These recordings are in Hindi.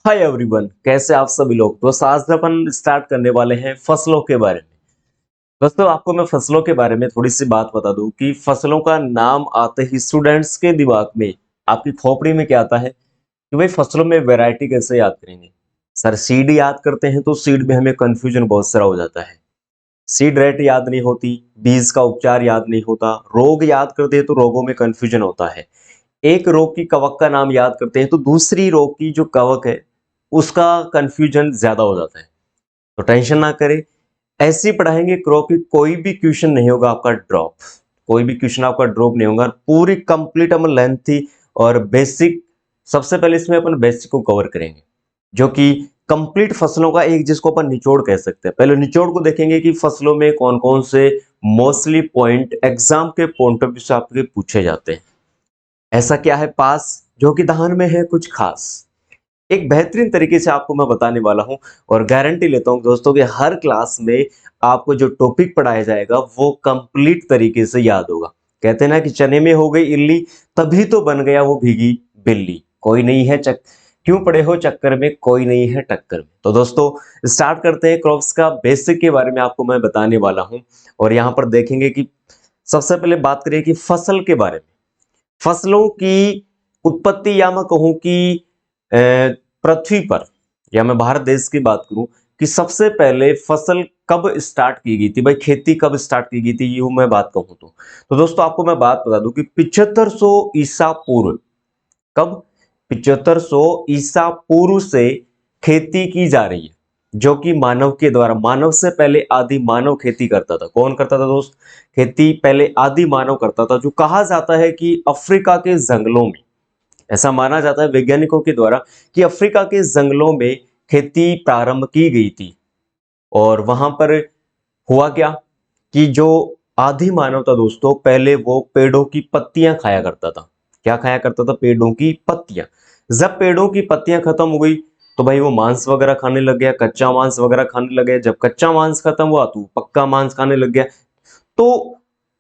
हाय एवरीवन, कैसे आप सभी लोग। दोस्तों आज अपन स्टार्ट करने वाले हैं फसलों के बारे में। दोस्तों आपको मैं फसलों के बारे में थोड़ी सी बात बता दूं कि फसलों का नाम आते ही स्टूडेंट्स के दिमाग में, आपकी खोपड़ी में क्या आता है कि भाई फसलों में वैरायटी कैसे याद करेंगे। सर सीड याद करते हैं तो सीड में हमें कंफ्यूजन बहुत सारा हो जाता है। सीड रेट याद नहीं होती, बीज का उपचार याद नहीं होता, रोग याद करते हैं तो रोगों में कंफ्यूजन होता है। एक रोग की कवक का नाम याद करते हैं तो दूसरी रोग की जो कवक है उसका कंफ्यूजन ज्यादा हो जाता है। तो टेंशन ना करें, ऐसे ही पढ़ाएंगे क्रो की कोई भी क्वेश्चन नहीं होगा आपका ड्रॉप। कोई भी क्वेश्चन आपका ड्रॉप नहीं होगा, पूरी कंप्लीट हम लेंथी और बेसिक। सबसे पहले इसमें अपन बेसिक को कवर करेंगे जो कि कंप्लीट फसलों का एक, जिसको अपन निचोड़ कह सकते हैं। पहले निचोड़ को देखेंगे कि फसलों में कौन कौन से मोस्टली पॉइंट एग्जाम के पॉइंट ऑफ व्यू से आपके पूछे जाते हैं। ऐसा क्या है पास जो कि धान में है कुछ खास, एक बेहतरीन तरीके से आपको मैं बताने वाला हूं। और गारंटी लेता हूं दोस्तों कि हर क्लास में आपको जो टॉपिक पढ़ाया जाएगा वो कंप्लीट तरीके से याद होगा। कहते हैं ना कि चने में हो गई इल्ली, तभी तो बन गया वो भीगी बिल्ली। कोई नहीं है क्यों पड़े हो चक्कर में, कोई नहीं है टक्कर में। तो दोस्तों स्टार्ट करते हैं। क्रॉप्स का बेसिक के बारे में आपको मैं बताने वाला हूं। और यहां पर देखेंगे कि सबसे पहले बात करें कि फसल के बारे में। फसलों की उत्पत्ति, या मैं कहूं कि पृथ्वी पर, या मैं भारत देश की बात करूं कि सबसे पहले फसल कब स्टार्ट की गई थी, भाई खेती कब स्टार्ट की गई थी, यूं मैं बात कहूं तो दोस्तों आपको मैं बात बता दूं कि 7500 ईसा पूर्व। कब? 7500 ईसा पूर्व से खेती की जा रही है, जो कि मानव के द्वारा। मानव से पहले आदि मानव खेती करता था। कौन करता था दोस्त? खेती पहले आदि मानव करता था, जो कहा जाता है कि अफ्रीका के जंगलों में, ऐसा माना जाता है वैज्ञानिकों के द्वारा कि अफ्रीका के जंगलों में खेती प्रारंभ की गई थी। और वहां पर हुआ क्या कि जो आदि मानव था दोस्तों, पहले वो पेड़ों की पत्तियां खाया करता था। क्या खाया करता था? पेड़ों की पत्तियां। जब पेड़ों की पत्तियां खत्म हो गई तो भाई वो मांस वगैरह खाने लग गया, कच्चा मांस वगैरह खाने लग गया। जब कच्चा मांस खत्म हुआ तो पक्का मांस खाने लग गया। तो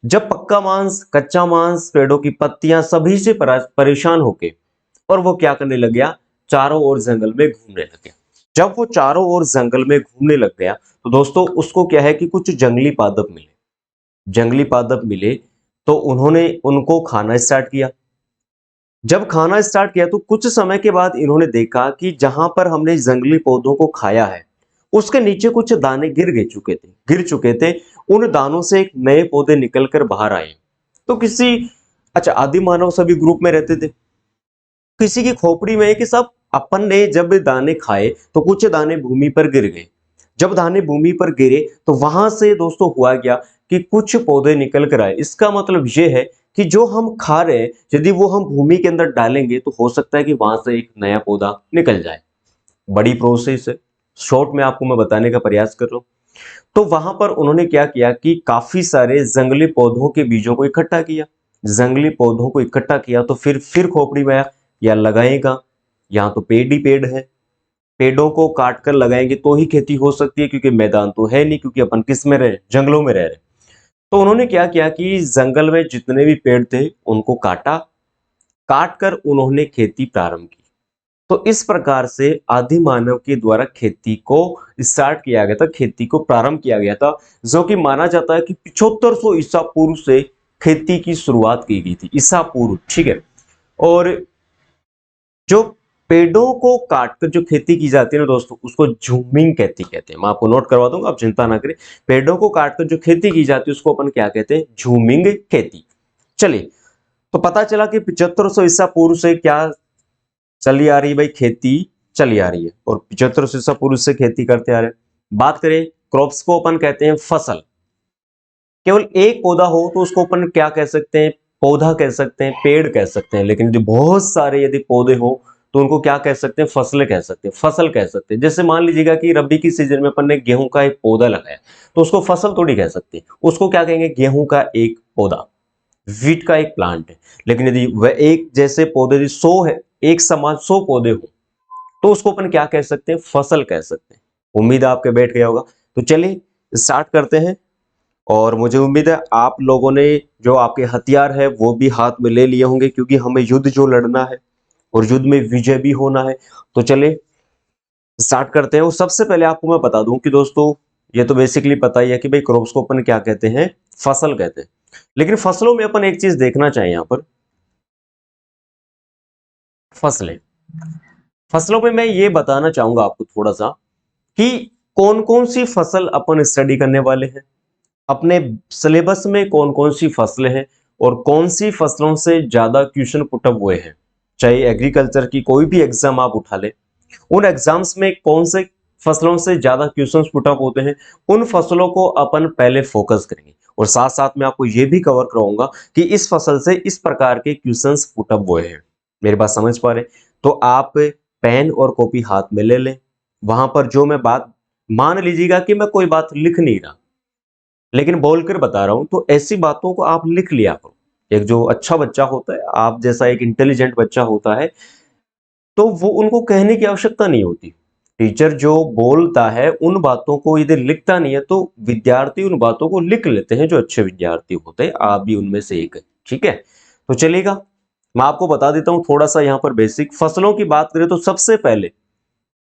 जब पक्का मांस, कच्चा मांस, पेड़ों की पत्तियां सभी से परेशान होके, और वो क्या करने लग गया, चारों ओर जंगल में घूमने लग गया। जब वो चारों ओर जंगल में घूमने लग गया तो दोस्तों उसको क्या है कि कुछ जंगली पादप मिले। जंगली पादप मिले तो उन्होंने उनको खाना स्टार्ट किया। जब खाना स्टार्ट किया तो कुछ समय के बाद इन्होंने देखा कि जहां पर हमने जंगली पौधों को खाया है उसके नीचे कुछ दाने गिर चुके थे। उन दानों से एक नए पौधे निकलकर बाहर आए। तो किसी, अच्छा आदि मानव सभी ग्रुप में रहते थे। किसी की खोपड़ी में है कि सब अपन ने जब दाने खाए तो कुछ दाने भूमि पर गिर गए। जब दाने भूमि पर गिरे तो वहां से दोस्तों हुआ क्या कि कुछ पौधे निकल कर आए। इसका मतलब यह है कि जो हम खा रहे हैं यदि वो हम भूमि के अंदर डालेंगे तो हो सकता है कि वहां से एक नया पौधा निकल जाए। बड़ी प्रोसेस है, शॉर्ट में आपको मैं बताने का प्रयास कर रहा हूं। तो वहां पर उन्होंने क्या किया कि काफी सारे जंगली पौधों के बीजों को इकट्ठा किया। जंगली पौधों को इकट्ठा किया तो फिर खोपड़ी में आया, या लगाएगा। यहाँ तो पेड़ ही पेड़ है, पेड़ों को काट कर लगाएंगे तो ही खेती हो सकती है, क्योंकि मैदान तो है नहीं, क्योंकि अपन किस में रहे, जंगलों में रह रहे। तो उन्होंने क्या किया कि जंगल में जितने भी पेड़ थे उनको काटा, काट कर उन्होंने खेती प्रारंभ की। तो इस प्रकार से आदि मानव के द्वारा खेती को स्टार्ट किया गया था, खेती को प्रारंभ किया गया था, जो कि माना जाता है कि 7500 ईसा पूर्व से खेती की शुरुआत की गई थी, ईसा पूर्व। ठीक है। और जो पेड़ों को काटकर जो खेती की जाती है ना दोस्तों, उसको झूमिंग खेती कहते हैं। मैं आपको नोट करवा दूंगा, आप चिंता ना करें। पेड़ों को काटकर जो खेती की जाती है उसको अपन क्या कहते हैं? झूमिंग खेती। चलिए, तो पता चला कि 7500 ईसा पूर्व से क्या चली आ रही, भाई खेती चली आ रही है। और 7500 ईसा पूर्व से खेती करते आ रहे हैं। बात करें क्रॉप्स को, अपन कहते हैं फसल। केवल एक पौधा हो तो उसको अपन क्या कह सकते हैं? पौधा कह सकते हैं, पेड़ कह सकते हैं। लेकिन यदि बहुत सारे यदि पौधे हो तो उनको क्या कह सकते हैं? फसलें कह सकते हैं, फसल कह सकते हैं। जैसे मान लीजिएगा कि रबी की सीजन में अपन ने गेहूं का एक पौधा लगाया तो उसको फसल थोड़ी कह सकते हैं, उसको क्या कहेंगे? गेहूं का एक पौधा, वीट का एक प्लांट है। लेकिन यदि वह एक जैसे पौधे, यदि 100 है, एक समान 100 पौधे हो तो उसको अपन क्या कह सकते हैं? फसल कह सकते हैं। उम्मीद है आपके बैठ गया होगा। तो चलिए स्टार्ट करते हैं। और मुझे उम्मीद है आप लोगों ने जो आपके हथियार है वो भी हाथ में ले लिए होंगे, क्योंकि हमें युद्ध जो लड़ना है और युद्ध में विजय भी होना है। तो चले स्टार्ट करते हैं। और सबसे पहले आपको मैं बता दूं कि दोस्तों ये तो बेसिकली पता ही है कि भाई क्रॉप्स को अपन क्या कहते हैं, फसल कहते हैं। लेकिन फसलों में अपन एक चीज देखना चाहिए यहां पर, फसलें, फसलों में मैं ये बताना चाहूंगा आपको थोड़ा सा कि कौन कौन सी फसल अपन स्टडी करने वाले हैं, अपने सिलेबस में कौन कौन सी फसलें हैं और कौन सी फसलों से ज्यादा क्वेश्चन पुटअप हुए हैं। चाहे एग्रीकल्चर की कोई भी एग्जाम आप उठा ले, उन एग्जाम्स में कौन से फसलों से ज्यादा क्वेश्चंस पुटअप होते हैं, उन फसलों को अपन पहले फोकस करेंगे। और साथ साथ में आपको यह भी कवर कराऊंगा कि इस फसल से इस प्रकार के क्वेश्चंस पुटअप हुए हैं। मेरी बात समझ पा रहे हैं? तो आप पेन और कॉपी हाथ में ले लें। वहां पर जो मैं बात, मान लीजिएगा कि मैं कोई बात लिख नहीं रहा लेकिन बोलकर बता रहा हूं, तो ऐसी बातों को आप लिख लिया करो। एक जो अच्छा बच्चा होता है, आप जैसा एक इंटेलिजेंट बच्चा होता है, तो वो उनको कहने की आवश्यकता नहीं होती। टीचर जो बोलता है उन बातों को यदि लिखता नहीं है तो विद्यार्थी उन बातों को लिख लेते हैं, जो अच्छे विद्यार्थी होते हैं। आप भी उनमें से एक है, ठीक है? तो चलेगा, मैं आपको बता देता हूं थोड़ा सा यहाँ पर बेसिक। फसलों की बात करें तो सबसे पहले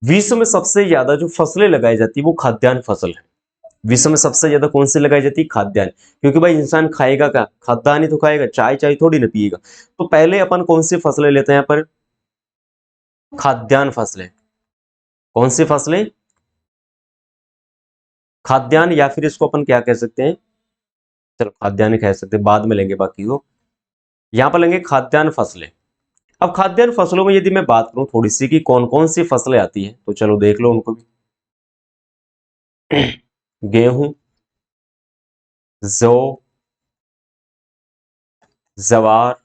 विश्व में सबसे ज्यादा जो फसलें लगाई जाती है वो खाद्यान्न फसल है। विश्व में सबसे ज्यादा कौन सी लगाई जाती है? खाद्यान्न। क्योंकि भाई इंसान खाएगा क्या? खाद्यान्न ही तो खाएगा, चाय चाय थोड़ी ना पिएगा। तो पहले अपन कौन सी फसलें लेते हैं यहाँ पर? खाद्यान्न फसलें। कौन सी फसलें? खाद्यान्न, या फिर इसको अपन क्या कह सकते हैं, चलो खाद्यान्न कह सकते हैं, बाद में लेंगे बाकी को। यहां पर लेंगे खाद्यान्न फसलें। अब खाद्यान्न फसलों में यदि मैं बात करूं थोड़ी सी कि कौन कौन सी फसलें आती हैं, तो चलो देख लो उनको भी। गेहूं, जौ, जवार,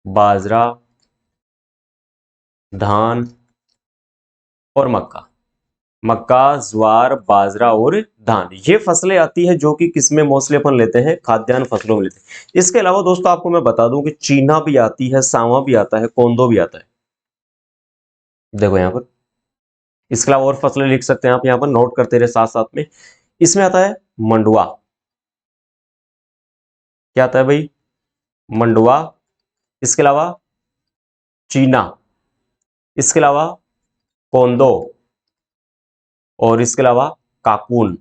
बाजरा, धान और मक्का। मक्का, ज्वार, बाजरा और धान, ये फसलें आती है जो कि किसमें मोस्टली अपन लेते हैं? खाद्यान्न फसलों में लेते हैं। इसके अलावा दोस्तों आपको मैं बता दूं कि चीना भी आती है, सांवा भी आता है, कोंदो भी आता है। देखो यहां पर, इसके अलावा और फसलें लिख सकते हैं आप, यहां पर नोट करते रहे साथ साथ में। इसमें आता है मंडुआ। क्या आता है भाई? मंडुआ। इसके अलावा चीना, इसके अलावा कोंदो, और इसके अलावा काकून।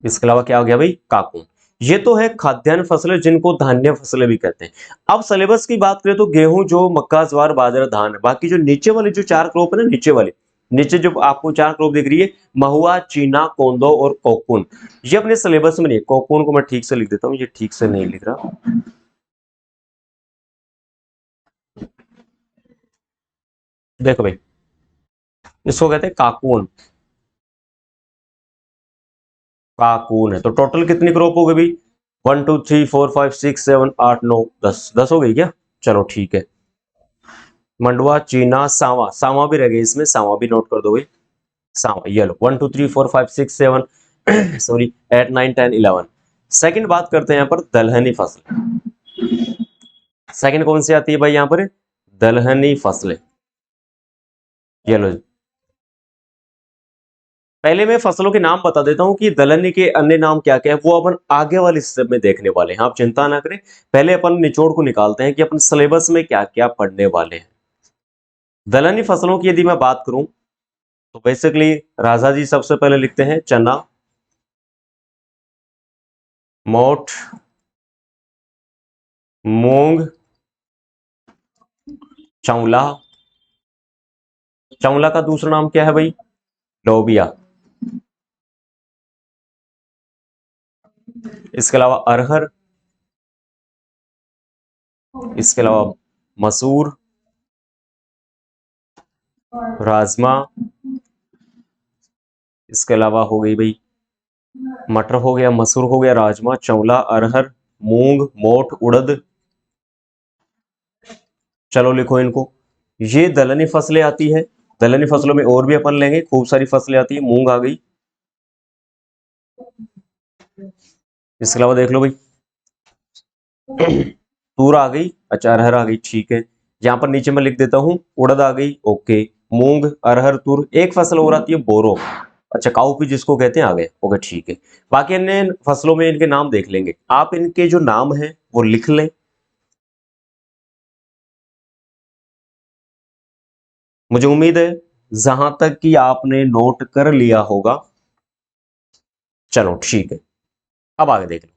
इसके अलावा क्या हो गया भाई? काकून। ये तो है खाद्यान्न फसलें जिनको धान्य फसलें भी कहते हैं। अब सिलेबस की बात करें तो गेहूं, जो, मक्का, ज्वार, बाजरा, धान। बाकी जो नीचे वाली जो चार क्रॉप है ना, नीचे वाली, नीचे जो आपको चार क्रॉप दिख रही है, महुआ, चीना, कोंदो और कोकून, ये अपने सिलेबस में नहीं है। कोकून को मैं ठीक से लिख देता हूं, ये ठीक से नहीं लिख रहा। देखो भाई, इसको कहते हैं काकून। काकून है। तो टोटल कितनी क्रॉप हो गई भाई? 1 2 3 4 5 6 7 8 9 10, 10 हो गई क्या? चलो ठीक है। मंडुआ, चीना, सांवा, सांवा भी रह गई इसमें, सांवा भी नोट कर दो भाई। सांवा, ये लो 1 2 3 4 5 6 7 सॉरी 8 9 10 11। सेकंड बात करते हैं यहाँ पर दलहनी फसल। सेकंड कौन सी आती है भाई यहाँ पर? दलहनी फसलें। ये लो, पहले मैं फसलों के नाम बता देता हूं कि दलहनी के अन्य नाम क्या क्या है, वो अपन आगे वाले स्टेप में देखने वाले हैं। आप चिंता ना करें, पहले अपन निचोड़ को निकालते हैं कि अपन सिलेबस में क्या क्या पढ़ने वाले हैं। दलहनी फसलों की यदि मैं बात करूं तो बेसिकली राजा जी सबसे पहले लिखते हैं चना, मोठ, मूंग, चौला। चौला का दूसरा नाम क्या है भाई? लोबिया। इसके अलावा अरहर, इसके अलावा मसूर, राजमा, इसके अलावा हो गई भाई मटर, हो गया मसूर, हो गया राजमा, चौला, अरहर, मूंग, मोठ, उड़द। चलो लिखो इनको। ये दलहनी फसलें आती है। दलहनी फसलों में और भी अपन लेंगे, खूब सारी फसलें आती है। मूंग आ गई, इसके अलावा देख लो भाई तूर आ गई, अच्छा अरहर आ गई, ठीक है। यहां पर नीचे मैं लिख देता हूं उड़द आ गई, ओके। मूंग, अरहर, तूर, एक फसल और आती है बोरो, अच्छा काउपी जिसको कहते हैं, आ गए, ओके ठीक है। बाकी अन्य फसलों में इनके नाम देख लेंगे। आप इनके जो नाम है वो लिख लें। मुझे उम्मीद है जहां तक कि आपने नोट कर लिया होगा। चलो ठीक है, अब आगे देख लो।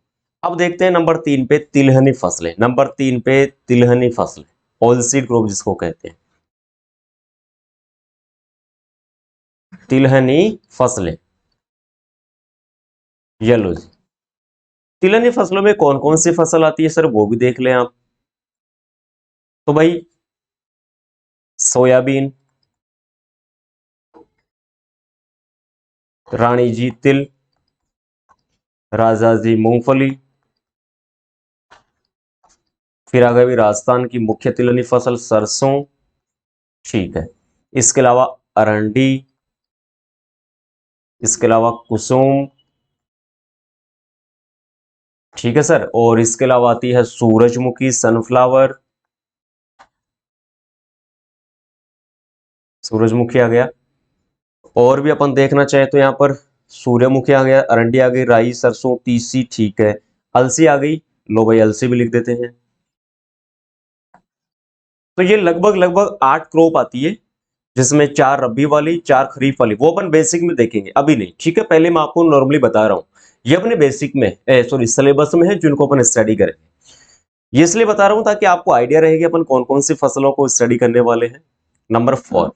अब देखते हैं नंबर 3 पे तिलहनी फसलें। नंबर 3 पे तिलहनी फसलें, ऑलसीड क्रॉप जिसको कहते हैं, तिलहनी फसलें। येलो जी, तिलहनी फसलों में कौन कौन सी फसल आती है सर, वो भी देख लें आप। तो भाई सोयाबीन, रानी जी तिल, राजा जी मूंगफली, फिर आ गई राजस्थान की मुख्य तिलहनी फसल सरसों, ठीक है। इसके अलावा अरंडी, इसके अलावा कुसुम, ठीक है सर। और इसके अलावा आती है सूरजमुखी, सनफ्लावर, सूरजमुखी आ गया। और भी अपन देखना चाहे तो यहाँ पर सूर्यमुखी आ गया, अरंडी आ गई, राई, सरसों, तीसी, ठीक है। अलसी आ गई, लो भाई अलसी भी लिख देते हैं। तो ये लगभग लगभग 8 क्रॉप आती है, जिसमें 4 रबी वाली, 4 खरीफ वाली। वो अपन बेसिक में देखेंगे, अभी नहीं, ठीक है। पहले मैं आपको नॉर्मली बता रहा हूँ, ये अपने बेसिक में सॉरी सिलेबस में है, जिनको अपन स्टडी करेंगे। ये इसलिए बता रहा हूं ताकि आपको आइडिया रहेगी अपन कौन कौन सी फसलों को स्टडी करने वाले हैं। नंबर 4,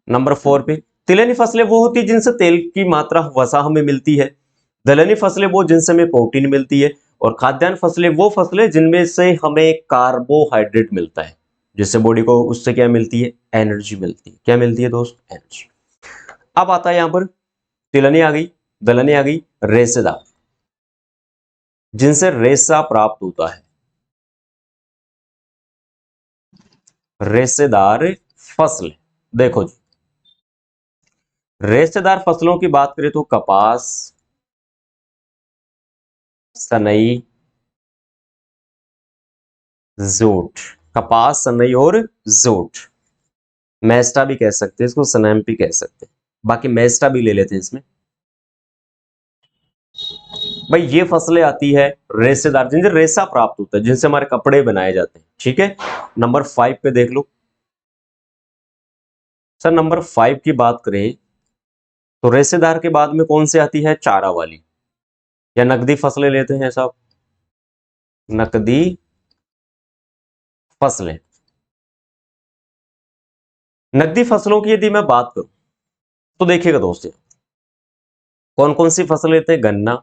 नंबर 4 पे तिलहनी फसलें वो होती है जिनसे तेल की मात्रा वसा हमें मिलती है। दलहनी फसलें वो जिनसे हमें प्रोटीन मिलती है। और खाद्यान्न फसलें वो फसलें जिनमें से हमें कार्बोहाइड्रेट मिलता है, जिससे बॉडी को उससे क्या मिलती है, एनर्जी मिलती है। क्या मिलती है दोस्त, एनर्जी। अब आता है यहां पर तिलहनी आ गई, दलहनी आ गई, रेशेदार, जिनसे रेशा प्राप्त होता है, रेशेदार फसल। देखो जी, रेशेदार फसलों की बात करें तो कपास, सनई, जूट। कपास, सनई और जूट। मैस्टा भी कह सकते हैं इसको, सनैम भी कह सकते हैं, बाकी मैस्टा भी ले लेते हैं इसमें। भाई ये फसलें आती है रेशेदार, जिनसे रेशा प्राप्त होता है, जिनसे हमारे कपड़े बनाए जाते हैं, ठीक है। नंबर 5 पे देख लो सर। नंबर 5 की बात करें तो रेशेदार के बाद में कौन सी आती है, चारा वाली या नकदी फसलें लेते हैं साहब, नकदी फसलें। नकदी फसलों की यदि मैं बात करूं तो देखिएगा दोस्तों, कौन कौन सी फसल लेते हैं, गन्ना,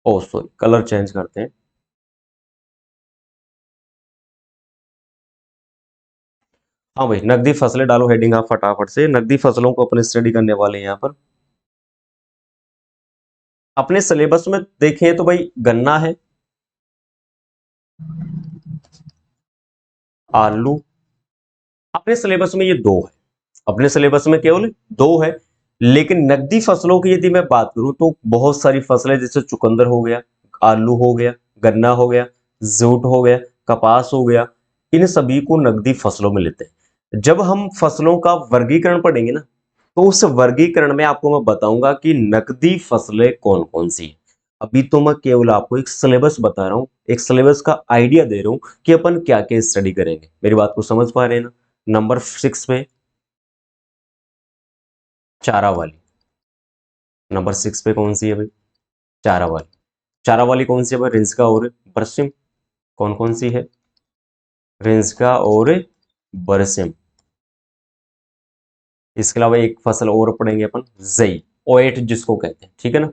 ओ सॉरी कलर चेंज करते हैं। हाँ भाई, नकदी फसलें डालो हेडिंग आप फटाफट से। नकदी फसलों को अपने स्टडी करने वाले हैं यहाँ पर। अपने सिलेबस में देखें तो भाई गन्ना है, आलू, अपने सिलेबस में ये दो है। अपने सिलेबस में केवल दो है। लेकिन नकदी फसलों की यदि मैं बात करूं तो बहुत सारी फसलें, जैसे चुकंदर हो गया, आलू हो गया, गन्ना हो गया, जूट हो गया, कपास हो गया, इन सभी को नकदी फसलों में लेते हैं। जब हम फसलों का वर्गीकरण पढ़ेंगे ना, तो उस वर्गीकरण में आपको मैं बताऊंगा कि नकदी फसलें कौन कौन सी हैं। अभी तो मैं केवल आपको एक सिलेबस बता रहा हूं, एक सिलेबस का आइडिया दे रहा हूं कि अपन क्या क्या स्टडी करेंगे। मेरी बात को समझ पा रहे हैं ना। नंबर 6 पे चारा वाली। नंबर 6 पे कौन सी है भाई, चारा वाली। चारा वाली कौन सी है भाई, रिंजका और बरसिम। कौन कौन सी है, रिंजका और बरसिम। इसके अलावा एक फसल और पढ़ेंगे अपन, जई, ओएट जिसको कहते हैं, ठीक है ना।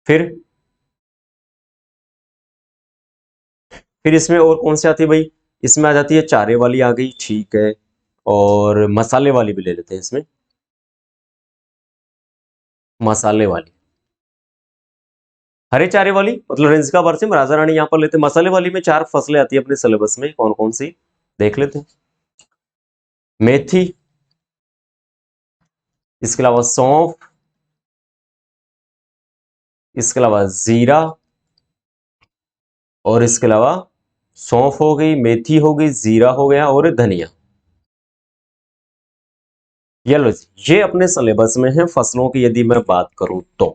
फिर फिर इसमें और कौन सी आती है भाई, इसमें आ जाती है चारे वाली आ गई, ठीक है। और मसाले वाली भी ले लेते हैं इसमें, मसाले वाली, हरे चारे वाली मतलब रिंजका बरसिम राजा रानी यहां पर लेते हैं। मसाले वाली में 4 फसलें आती है अपने सिलेबस में, कौन कौन सी देख लेते हैं। मेथी, इसके अलावा सौंफ, इसके अलावा जीरा, और इसके अलावा सौंफ हो गई, मेथी हो गई, जीरा हो गया और धनिया। ये लो जी, ये अपने सिलेबस में है फसलों की यदि मैं बात करूं तो,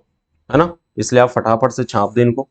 है ना। इसलिए आप फटाफट से छाप दें इनको।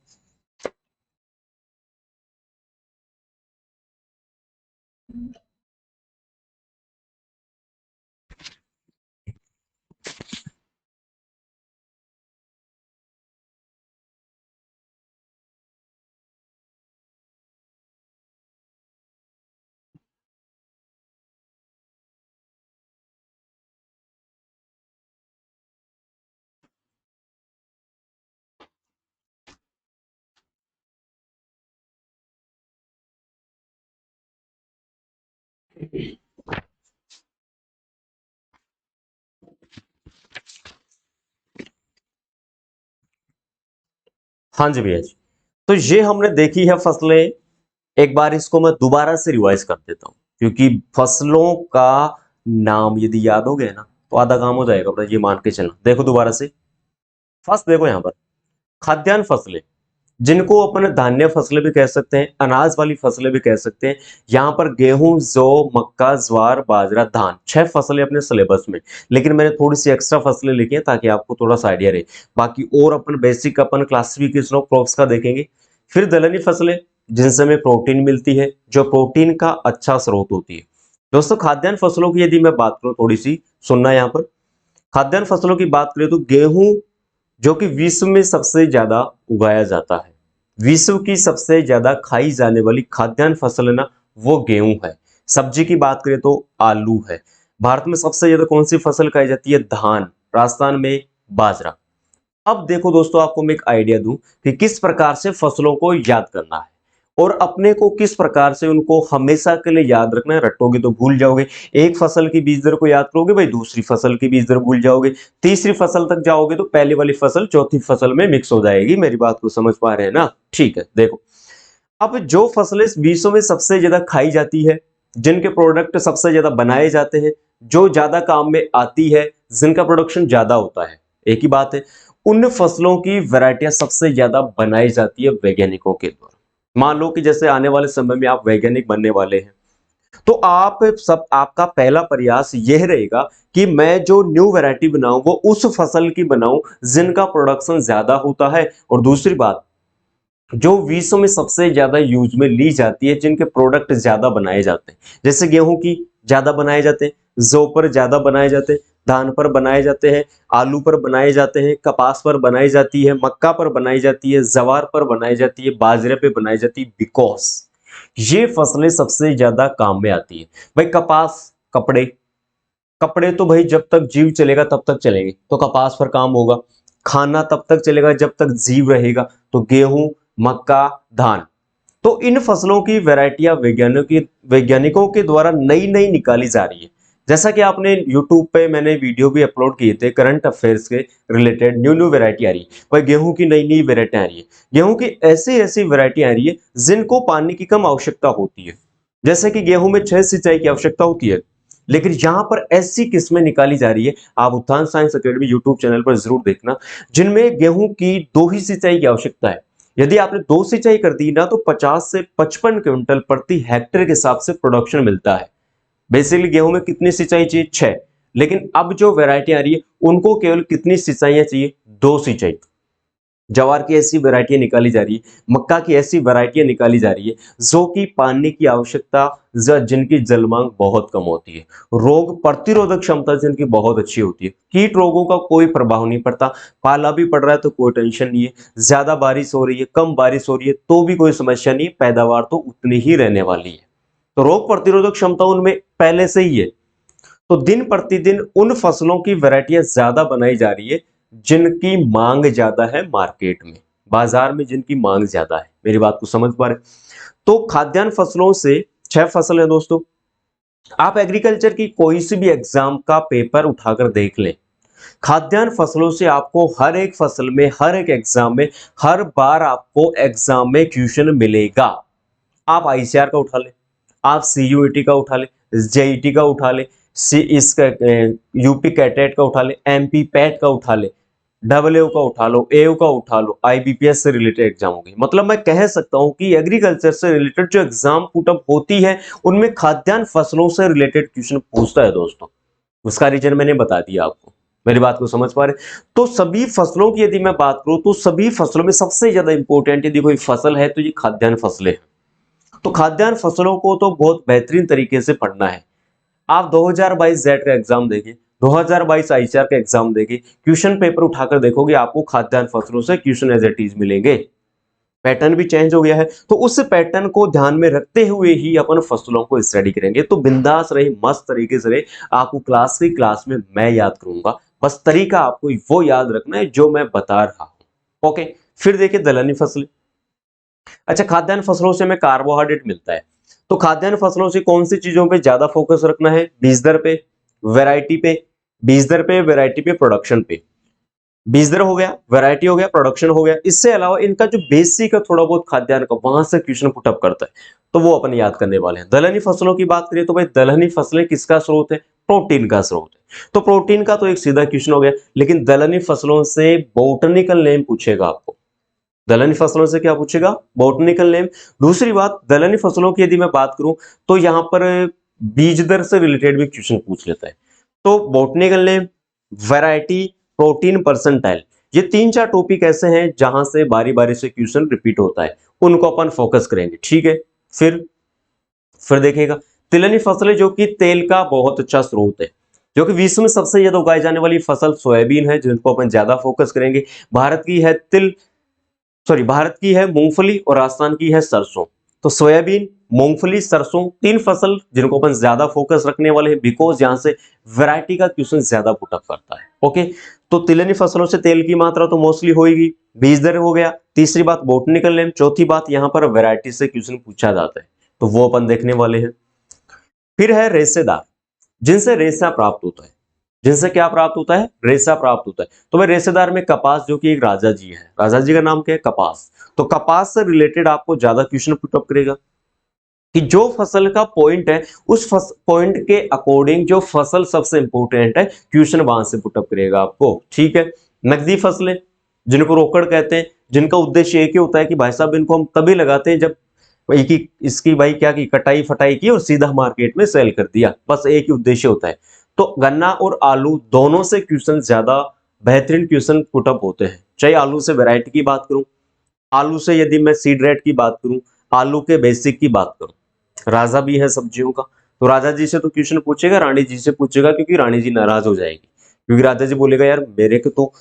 हाँ जी भैया जी। तो ये हमने देखी है फसलें। एक बार इसको मैं दोबारा से रिवाइज कर देता हूं, क्योंकि फसलों का नाम यदि याद हो गया ना तो आधा काम हो जाएगा अपना, ये मान के चलना। देखो दोबारा से, फर्स्ट देखो यहां पर खाद्यान्न फसलें, जिनको अपन धान्य फसलें भी कह सकते हैं, अनाज वाली फसलें भी कह सकते हैं। यहां पर गेहूं, जौ, मक्का, ज्वार, बाजरा, धान, 6 फसलें अपने सिलेबस में। लेकिन मैंने थोड़ी सी एक्स्ट्रा फसलें लिखी हैं ताकि आपको थोड़ा सा आइडिया रहे। बाकी और अपन बेसिक अपन क्लासिफिकेशन ऑफ क्रॉप्स का देखेंगे। फिर दलहनी फसलें, जिनसे हमें प्रोटीन मिलती है, जो प्रोटीन का अच्छा स्रोत होती है। दोस्तों खाद्यान्न फसलों की यदि मैं बात करूं, थोड़ी सी सुनना यहां पर। खाद्यान्न फसलों की बात करें तो गेहूं, जो कि विश्व में सबसे ज्यादा उगाया जाता है, विश्व की सबसे ज्यादा खाई जाने वाली खाद्यान्न फसल है ना, वो गेहूं है। सब्जी की बात करें तो आलू है। भारत में सबसे ज्यादा कौन सी फसल खाई जाती है? धान। राजस्थान में बाजरा। अब देखो दोस्तों, आपको मैं एक आइडिया दूं कि किस प्रकार से फसलों को याद करना है और अपने को किस प्रकार से उनको हमेशा के लिए याद रखना है। रटोगे तो भूल जाओगे। एक फसल की बीज दर को याद करोगे भाई, दूसरी फसल की बीज दर भूल जाओगे। तीसरी फसल तक जाओगे तो पहली वाली फसल चौथी फसल में मिक्स हो जाएगी। मेरी बात को समझ पा रहे हैं ना? ठीक है, देखो अब जो फसलें विश्व में सबसे ज्यादा खाई जाती है, जिनके प्रोडक्ट सबसे ज्यादा बनाए जाते हैं, जो ज्यादा काम में आती है, जिनका प्रोडक्शन ज्यादा होता है, एक ही बात है, उन फसलों की वैरायटियां सबसे ज्यादा बनाई जाती है वैज्ञानिकों के द्वारा। मान लो कि जैसे आने वाले समय में आप वैज्ञानिक बनने वाले हैं, तो आप सब आपका पहला प्रयास यह रहेगा कि मैं जो न्यू वैरायटी बनाऊं वो उस फसल की बनाऊं जिनका प्रोडक्शन ज्यादा होता है, और दूसरी बात, जो विश्व में सबसे ज्यादा यूज में ली जाती है, जिनके प्रोडक्ट ज्यादा बनाए जाते हैं। जैसे गेहूं की ज्यादा बनाए जाते हैं, जौ पर ज्यादा बनाए जाते हैं, धान पर बनाए जाते हैं, आलू पर बनाए जाते हैं, कपास पर बनाई जाती है, मक्का पर बनाई जाती है, जवार पर बनाई जाती है, बाजरे पे बनाई जाती है, बिकॉज ये फसलें सबसे ज्यादा काम में आती है। भाई कपास, कपड़े, कपड़े तो भाई जब तक जीव चलेगा तब तक चलेंगे, तो कपास पर काम होगा। खाना तब तक चलेगा जब तक जीव रहेगा, तो गेहूं, मक्का, धान। तो इन फसलों की वैरायटियां वैज्ञानिकों के द्वारा नई नई निकाली जा रही है। जैसा कि आपने यूट्यूब पे मैंने वीडियो भी अपलोड किए थे करंट अफेयर्स के रिलेटेड, न्यू न्यू वैरायटी आ रही है भाई, गेहूं की नई नई वैरायटी आ रही है। गेहूं की ऐसी ऐसी वैरायटी आ रही है जिनको पानी की कम आवश्यकता होती है। जैसे कि गेहूं में 6 सिंचाई की आवश्यकता होती है, लेकिन यहां पर ऐसी किस्में निकाली जा रही है, आप उत्थान साइंस एकेडमी यूट्यूब चैनल पर जरूर देखना, जिनमें गेहूं की 2 ही सिंचाई की आवश्यकता है। यदि आपने 2 सिंचाई कर दी ना तो 50 से 55 क्विंटल प्रति हेक्टेयर के हिसाब से प्रोडक्शन मिलता है। बेसिकली गेहूं में कितनी सिंचाई चाहिए? 6। लेकिन अब जो वैरायटी आ रही है उनको केवल कितनी सिंचाइयां चाहिए? 2 सिंचाई। जवार की ऐसी वैरायटियां निकाली जा रही है, मक्का की ऐसी वैरायटियां निकाली जा रही है जो कि पानी की आवश्यकता, जिनकी जल मांग बहुत कम होती है, रोग प्रतिरोधक क्षमता जिनकी बहुत अच्छी होती है, कीट रोगों का कोई प्रभाव नहीं पड़ता, पाला भी पड़ रहा है तो कोई टेंशन नहीं है, ज्यादा बारिश हो रही है, कम बारिश हो रही है तो भी कोई समस्या नहीं है, पैदावार तो उतनी ही रहने वाली है। तो रोग प्रतिरोधक क्षमता उनमें पहले से ही है। तो दिन प्रतिदिन उन फसलों की वैरायटियां ज्यादा बनाई जा रही है जिनकी मांग ज्यादा है मार्केट में, बाजार में जिनकी मांग ज्यादा है। मेरी बात को समझ पा रहे? तो खाद्यान्न फसलों से 6 फसल है दोस्तों। आप एग्रीकल्चर की कोई सी भी एग्जाम का पेपर उठाकर देख लें, खाद्यान्न फसलों से आपको हर एक फसल में, हर एक एग्जाम में, हर बार आपको एग्जाम में क्वेश्चन मिलेगा। आप आईसीआर का उठा ले, आप सीयूईटी का उठा ले, जेईटी का उठा ले, सी इसका यूपी कैटेट का उठा ले, एमपी पैट का उठा ले, डबल ए का उठा लो, एओ का उठा लो, आईबीपीएस से रिलेटेड एग्जाम होगी। मतलब मैं कह सकता हूं कि एग्रीकल्चर से रिलेटेड जो एग्जाम पुटअप होती है उनमें खाद्यान्न फसलों से रिलेटेड क्वेश्चन पूछता है दोस्तों। उसका रीजन मैंने बता दिया आपको। मेरी बात को समझ पा रहे? तो सभी फसलों की यदि मैं बात करूं तो सभी फसलों में सबसे ज्यादा इंपॉर्टेंट यदि कोई फसल है तो ये खाद्यान्न फसलें हैं। तो खाद्यान्न फसलों को तो बहुत बेहतरीन तरीके से पढ़ना है। आप 2022 जेट का एग्जाम देखिए, 2022 आईसीआर का एग्जाम देखिए, क्वेश्चन पेपर उठाकर देखोगे आपको खाद्यान्न फसलों से क्वेश्चन एज इट इज मिलेंगे। पैटर्न भी चेंज हो गया है, तो उस पैटर्न को ध्यान में रखते हुए ही अपन फसलों को स्टडी करेंगे। तो बिंदास रहे, मस्त तरीके से रहे, आपको क्लास में मैं याद करूंगा, बस तरीका आपको वो याद रखना है जो मैं बता रहा हूं। ओके, फिर देखिए दलहनी फसलें। अच्छा, खाद्यान्न फसलों से हमें कार्बोहाइड्रेट मिलता है। तो खाद्यान्न फसलों से कौन सी चीजों पे ज्यादा फोकस रखना है? बीज दर पे, वैरायटी पे, बीज दर पे, वैरायटी पे, प्रोडक्शन पे। बीज दर हो गया, वैरायटी हो गया, प्रोडक्शन हो गया। इससे अलावा इनका जो बेसिक है थोड़ा बहुत खाद्यान्न का, वहां से क्वेश्चन पुटअप करता है, तो वो अपन याद करने वाले हैं। दलहनी फसलों की बात करें तो भाई दलहनी फसलें किसका स्रोत है? प्रोटीन का स्रोत है। तो प्रोटीन का तो एक सीधा क्वेश्चन हो गया, लेकिन दलहनी फसलों से बोटनिकल नेम पूछेगा आपको। दलहनी फसलों से क्या पूछेगा? Botanical name. दूसरी बात, दलहनी फसलों की यदि मैं बात करूं तो यहां पर बीज दर से रिलेटेड भी क्वेश्चन पूछ लेता है। तो botanical name, variety, protein percentile, ये तीन चार टॉपिक ऐसे हैं जहां से बारी बारी से क्वेश्चन रिपीट होता है, उनको अपन फोकस करेंगे, ठीक है। फिर देखिएगा, तिलहनी फसलें जो कि तेल का बहुत अच्छा स्रोत है, जो कि विश्व में सबसे ज्यादा उगाई जाने वाली फसल सोयाबीन है, जिनको अपन ज्यादा फोकस करेंगे। भारत की है भारत की है मूंगफली और राजस्थान की है सरसों। तो सोयाबीन, मूंगफली, सरसों, तीन फसल जिनको अपन ज्यादा फोकस रखने वाले हैं, बिकॉज यहां से वैरायटी का क्वेश्चन ज्यादा पुटअप करता है। ओके, तो तिलहनी फसलों से तेल की मात्रा तो मोस्टली होगी। बीज दर हो गया, तीसरी बात बोटनिकल नेम, चौथी बात यहां पर वैरायटी से क्वेश्चन पूछा जाता है, तो वो अपन देखने वाले हैं। फिर है रेशेदार, जिनसे रेशा प्राप्त होता है। जिनसे क्या प्राप्त होता है? रेशा प्राप्त होता है। तो भाई रेशेदार में कपास, जो कि एक राजा जी है, राजा जी का नाम क्या है? कपास। तो कपास से रिलेटेड आपको ज्यादा क्वेश्चन पुटअप करेगा कि जो फसल का पॉइंट है, उस पॉइंट के अकॉर्डिंग जो फसल सबसे इंपोर्टेंट है, क्वेश्चन वहां से पुटअप करेगा आपको, ठीक है। नकदी फसलें, जिनको रोकड़ कहते हैं, जिनका उद्देश्य एक ही होता है कि भाई साहब इनको हम तभी लगाते हैं जब भाई की इसकी भाई क्या की कटाई फटाई की और सीधा मार्केट में सेल कर दिया, बस एक ही उद्देश्य होता है। तो गन्ना और आलू दोनों से क्वेश्चन ज्यादा बेहतरीन क्वेश्चन पुटअप होते हैं। चाहे आलू से वैरायटी की बात करूं, आलू से यदि मैं सीड रेट की बात करूं, आलू के बेसिक की बात करूं, राजा भी है सब्जियों का, तो राजा जी से तो क्वेश्चन पूछेगा, रानी जी से पूछेगा, क्योंकि रानी जी नाराज हो जाएगी, क्योंकि राजा जी बोलेगा यार मेरे को तो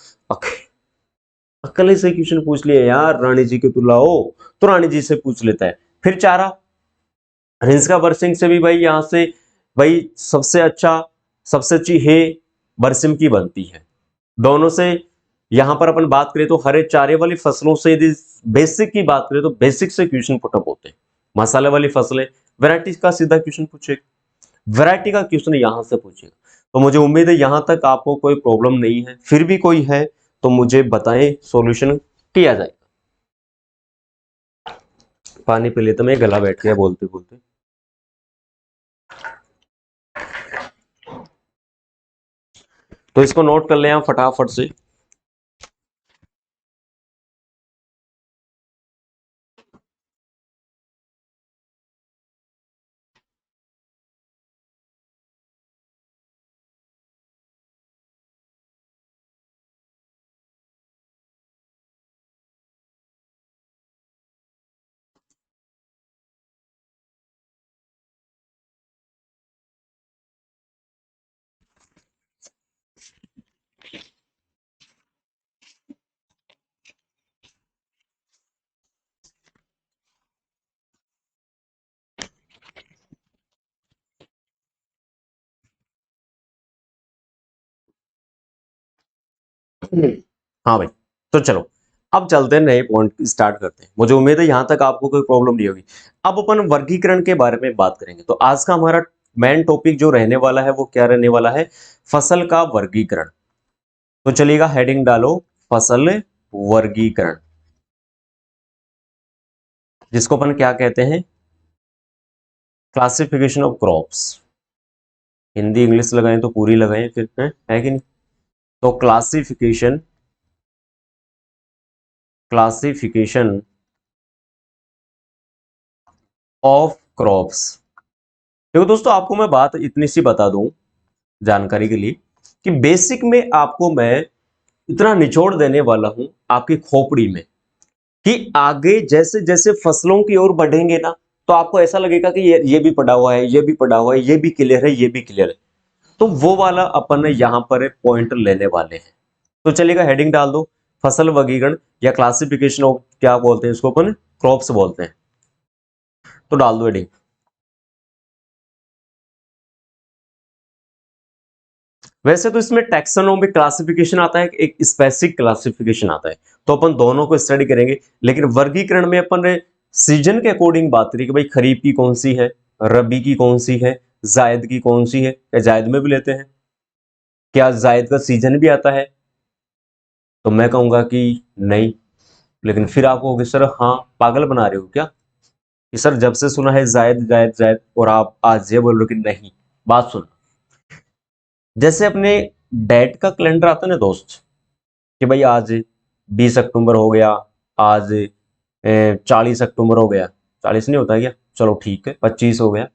अकल से क्वेश्चन पूछ लिया यार, रानी जी के तो लाओ, तो रानी जी से पूछ लेता है। फिर चारा, रिंसका बरसिंग से भी भाई यहां से भाई सबसे अच्छी है बरसिम की बनती है। दोनों से यहां पर अपन बात करें तो हरे चारे वाली फसलों से यदि बेसिक की बात करें तो बेसिक से क्वेश्चन पुटअप होते हैं। मसाले वाली फसलें, वैरायटी का सीधा क्वेश्चन पूछेगा, वैरायटी का क्वेश्चन यहां से पूछेगा। तो मुझे उम्मीद है यहां तक आपको कोई प्रॉब्लम नहीं है, फिर भी कोई है तो मुझे बताएं, सॉल्यूशन किया जाएगा। पानी पी लेता, मैं गला बैठ गया बोलते बोलते। तो इसको नोट कर लें आप फटाफट से। हाँ भाई, तो चलो अब चलते हैं, नए पॉइंट स्टार्ट करते हैं। मुझे उम्मीद है यहां तक आपको कोई प्रॉब्लम नहीं होगी। अब अपन वर्गीकरण के बारे में बात करेंगे। तो आज का हमारा मेन टॉपिक जो रहने वाला है वो क्या रहने वाला है? फसल का वर्गीकरण। तो चलिएगा, हेडिंग डालो, फसल वर्गीकरण, जिसको अपन क्या कहते हैं? Classification of crops. Hindi English लगाएं तो पूरी लगाएं फिर, है कि नहीं? तो क्लासिफिकेशन ऑफ क्रॉप्स। देखो दोस्तों, आपको मैं बात इतनी सी बता दूं जानकारी के लिए, कि बेसिक में आपको मैं इतना निचोड़ देने वाला हूं आपकी खोपड़ी में, कि आगे जैसे जैसे फसलों की ओर बढ़ेंगे ना, तो आपको ऐसा लगेगा कि ये भी पढ़ा हुआ है, ये भी पढ़ा हुआ है, ये भी क्लियर है, ये भी क्लियर है। तो वो वाला अपन यहां पर पॉइंट लेने वाले हैं। तो चलिएगा, हेडिंग डाल दो, फसल वर्गीकरण या क्लासिफिकेशन ऑफ, क्या बोलते हैं इसको अपन? क्रॉप्स बोलते हैं। तो डाल दो हेडिंग। वैसे तो इसमें टैक्सोनॉमिक क्लासिफिकेशन आता है, एक स्पेसिफिक क्लासिफिकेशन आता है, तो अपन दोनों को स्टडी करेंगे। लेकिन वर्गीकरण में अपन सीजन के अकॉर्डिंग बात करें कि भाई खरीफ की कौन सी है, रबी की कौन सी है, जायद की कौन सी है, क्या जायद में भी लेते हैं, क्या जायद का सीजन भी आता है? तो मैं कहूंगा कि नहीं। लेकिन फिर आप कहोगे सर हाँ पागल बना रहे हो क्या, कि सर जब से सुना है जायद जायद जायद और आप आज ये बोल रहे हो कि नहीं। बात सुन, जैसे अपने डेट का कैलेंडर आता है ना दोस्त, कि भाई आज 20 अक्टूबर हो गया, आज 40 अक्टूबर हो गया, 40 नहीं होता है क्या, चलो ठीक है 25 हो गया।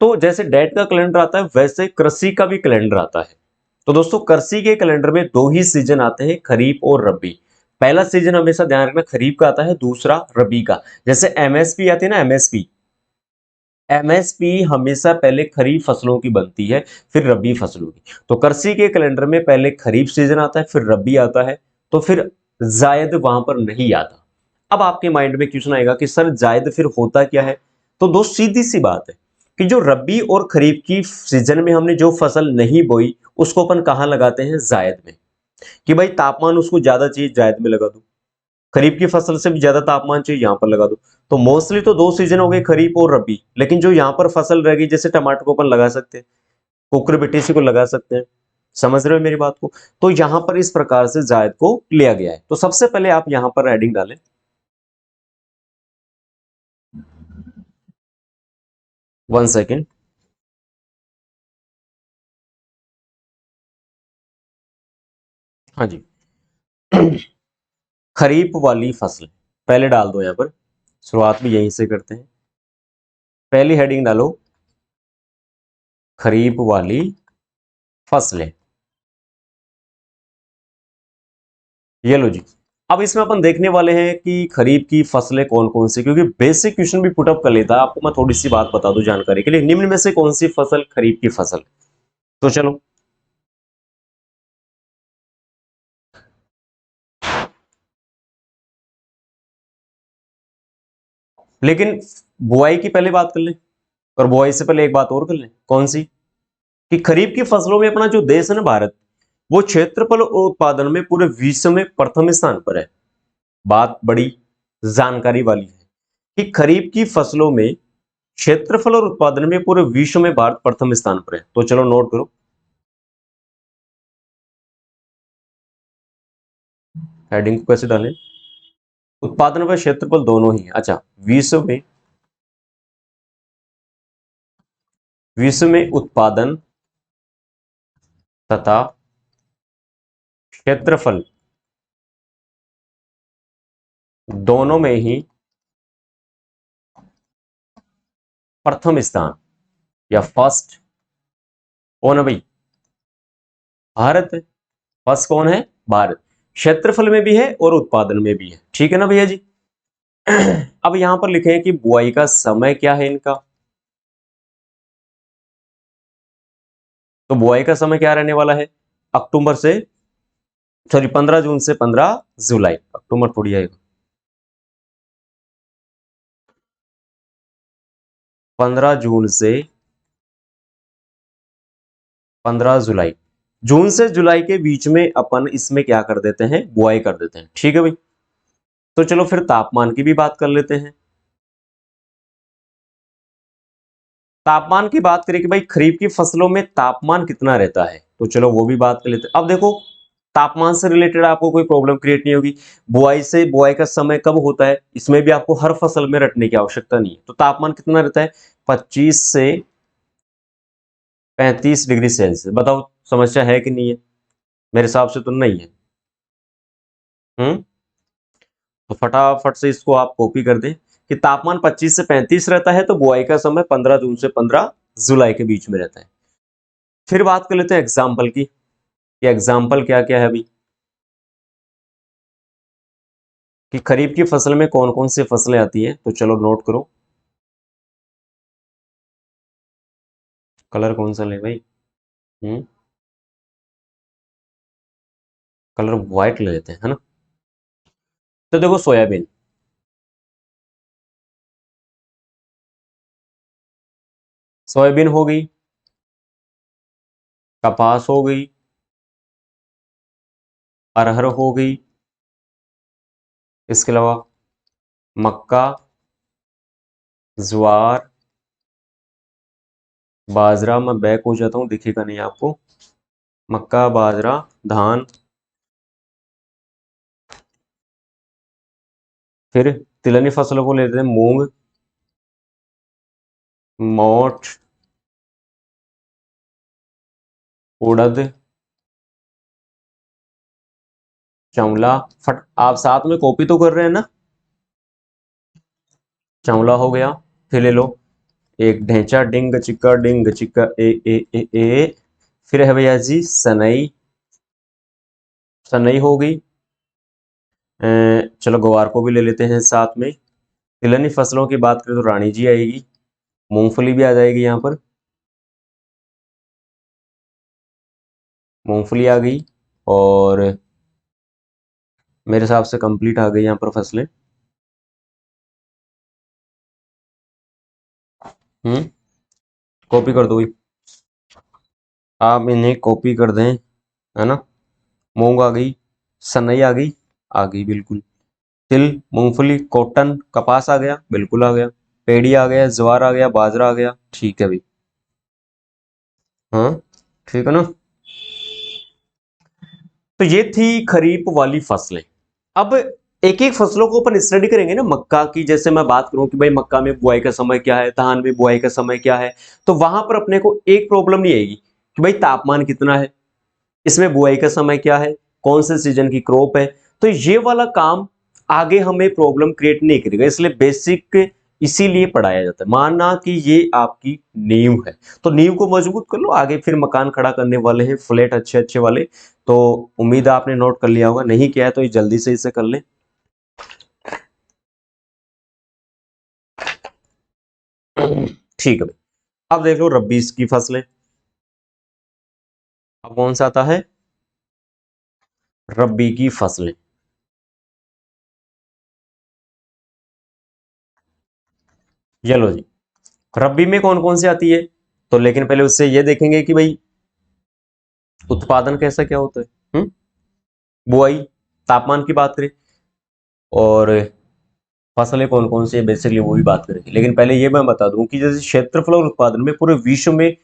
तो जैसे डेट का कैलेंडर आता है वैसे कृषि का भी कैलेंडर आता है। तो दोस्तों कृषि के कैलेंडर में दो ही सीजन आते हैं, खरीफ और रबी। पहला सीजन हमेशा ध्यान रखना खरीफ का आता है, दूसरा रबी का। जैसे एमएसपी आती है ना, एमएसपी, एमएसपी हमेशा पहले खरीफ फसलों की बनती है, फिर रबी फसलों की। तो कृषि के कैलेंडर में पहले खरीफ सीजन आता है, फिर रबी आता है, तो फिर जायद वहां पर नहीं आता। अब आपके माइंड में क्वेश्चन आएगा कि सर जायद फिर होता क्या है? तो दोस्त सीधी सी बात है कि जो रबी और खरीफ की सीजन में हमने जो फसल नहीं बोई उसको अपन कहाँ लगाते हैं? जायद में। कि भाई तापमान उसको ज्यादा चाहिए, जायद में लगा दो। खरीफ की फसल से भी ज्यादा तापमान चाहिए, यहां पर लगा दो। तो मोस्टली तो दो सीजन हो गए, खरीफ और रबी। लेकिन जो यहां पर फसल रह गई, जैसे टमाटर को अपन लगा सकते हैं, कुकुरबिटेसी को लगा सकते हैं। समझ रहे हो मेरी बात को? तो यहां पर इस प्रकार से जायद को लिया गया है। तो सबसे पहले आप यहां पर हेडिंग डालें, 1 सेकेंड। हाँ जी। खरीफ वाली फसल पहले डाल दो यहां पर, शुरुआत भी यहीं से करते हैं। पहली हेडिंग डालो खरीफ वाली फसलें। ये लो जी। अब इसमें अपन देखने वाले हैं कि खरीफ की फसलें कौन कौन सी, क्योंकि बेसिक क्वेश्चन भी पुटअप कर लेता है। आपको मैं थोड़ी सी बात बता दूं जानकारी के लिए, निम्न में से कौन सी फसल खरीफ की फसल? तो चलो, लेकिन बुआई की पहले बात कर लें, और बुआई से पहले एक बात और कर लें। कौन सी? कि खरीफ की फसलों में अपना जो देश है ना भारत, वो क्षेत्रफल और उत्पादन में पूरे विश्व में प्रथम स्थान पर है। बात बड़ी जानकारी वाली है कि खरीफ की फसलों में क्षेत्रफल और उत्पादन में पूरे विश्व में भारत प्रथम स्थान पर है। तो चलो नोट करो, हेडिंग को कैसे डालें? उत्पादन व क्षेत्रफल दोनों ही। अच्छा, विश्व में उत्पादन तथा क्षेत्रफल दोनों में ही प्रथम स्थान या फर्स्ट कौन है भाई? भारत है। फर्स्ट कौन है? भारत। क्षेत्रफल में भी है और उत्पादन में भी है। ठीक है ना भैया जी? अब यहां पर लिखे हैं कि बुआई का समय क्या है इनका। तो बुआई का समय क्या रहने वाला है? अक्टूबर से, सॉरी 15 जून से 15 जुलाई। अक्टूबर थोड़ी आएगा, 15 जून से 15 जुलाई। जून से जुलाई के बीच में अपन इसमें क्या कर देते हैं? बुआई कर देते हैं। ठीक है भाई? तो चलो फिर तापमान की भी बात कर लेते हैं। तापमान की बात करें कि भाई खरीफ की फसलों में तापमान कितना रहता है, तो चलो वो भी बात कर लेते हैं। अब देखो, तापमान से रिलेटेड आपको कोई प्रॉब्लम क्रिएट नहीं होगी। बुआई का समय कब होता है, इसमें भी आपको हर फसल में रटने की आवश्यकता नहीं है। तो तापमान कितना रहता है? 25 से 35 डिग्री सेल्सियस। बताओ समस्या है कि नहीं है? मेरे हिसाब से तो नहीं है। हम्म। तो फटाफट से इसको आप कॉपी कर दें कि तापमान 25 से 35 रहता है, तो बुआई का समय 15 जून से 15 जुलाई के बीच में रहता है। फिर बात कर लेते हैं एग्जाम्पल की, कि एग्जाम्पल क्या क्या है अभी, कि खरीफ की फसल में कौन कौन सी फसलें आती हैं। तो चलो नोट करो, कलर कौन सा ले भाई? हम्म। कलर व्हाइट ले लेते हैं, है ना? तो देखो, सोयाबीन, सोयाबीन हो गई, कपास हो गई, अरहर हो गई, इसके अलावा मक्का, ज्वार, बाजरा, मैं बैक हो जाता हूँ, दिखेगा नहीं आपको, मक्का, बाजरा, धान, फिर तिलहनी फसलों को लेते हैं मूंग, मोठ, उड़द, चंवला। फट, आप साथ में कॉपी तो कर रहे हैं ना? चंवला हो गया। फिर ले लो एक ढेंचा, डिंग चिक्का ए। फिर है भैया जी सनई, सनई हो गई। चलो ग्वार को भी ले लेते हैं साथ में। तिलहनी फसलों की बात करें तो रानी जी आएगी, मूंगफली भी आ जाएगी यहाँ पर, मूंगफली आ गई। और मेरे हिसाब से कंप्लीट आ गई यहाँ पर फसलें। कॉपी कर दो, आप इन्हें कॉपी कर दें, है ना। मूंग आ गई, सनई आ गई बिल्कुल। तिल, मूंगफली, कॉटन, कपास आ गया, बिल्कुल आ गया। पेड़ी आ गया, ज्वार आ गया, बाजरा आ गया, ठीक है भाई। हाँ, ठीक है ना। तो ये थी खरीफ वाली फसलें। अब एक एक फसलों को अपन स्टडी करेंगे ना। मक्का की जैसे मैं बात करूं कि भाई मक्का में बुआई का समय क्या है, धान में बुआई का समय क्या है, तो वहां पर अपने को एक प्रॉब्लम नहीं आएगी कि भाई तापमान कितना है, इसमें बुआई का समय क्या है, कौन से सीजन की क्रॉप है। तो ये वाला काम आगे हमें प्रॉब्लम क्रिएट नहीं करेगा, इसलिए बेसिक इसीलिए पढ़ाया जाता है। मानना कि ये आपकी नींव है, तो नींव को मजबूत कर लो, आगे फिर मकान खड़ा करने वाले हैं फ्लैट अच्छे अच्छे वाले। तो उम्मीद है आपने नोट कर लिया होगा, नहीं किया है तो ये जल्दी से इसे कर लें। ठीक है भाई। अब देख लो रब्बी की फसलें। अब कौन सा आता है? रब्बी की फसलें। चलो जी, रब्बी में कौन कौन सी आती है, तो लेकिन पहले उससे ये देखेंगे कि भाई उत्पादन कैसा क्या होता है। बुआई, तापमान की बात करें, और फसलें कौन कौन सी है बेसिकली वो भी बात करेंगे। लेकिन पहले ये मैं बता दूं कि जैसे क्षेत्रफल और उत्पादन में पूरे विश्व में